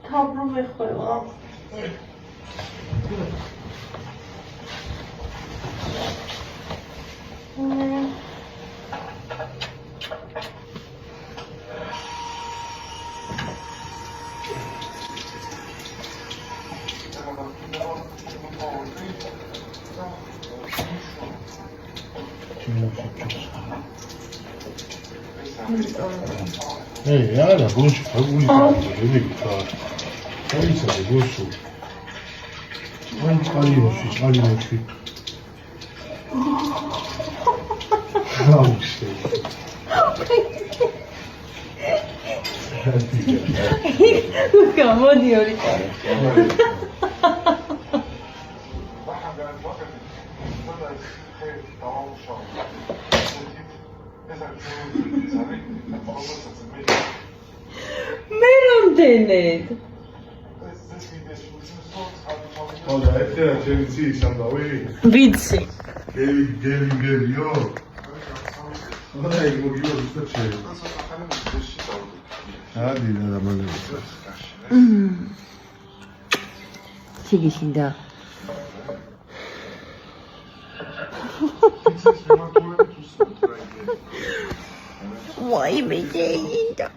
თავბრუ მეხველა. Ei, ara, bušu, pagulītāji, redītāji. Pavisādi bušu. Alinoši. Augstē. Kā modiori. მერონდენეთ. Oda, ეთერა ჩემი ციის ამბავი? ვიცი. გელიო. Oda, იქ მოგივა ზუსტად შენ. ადი და მალე. შეგიშინდა. ვაი მე გეინდა.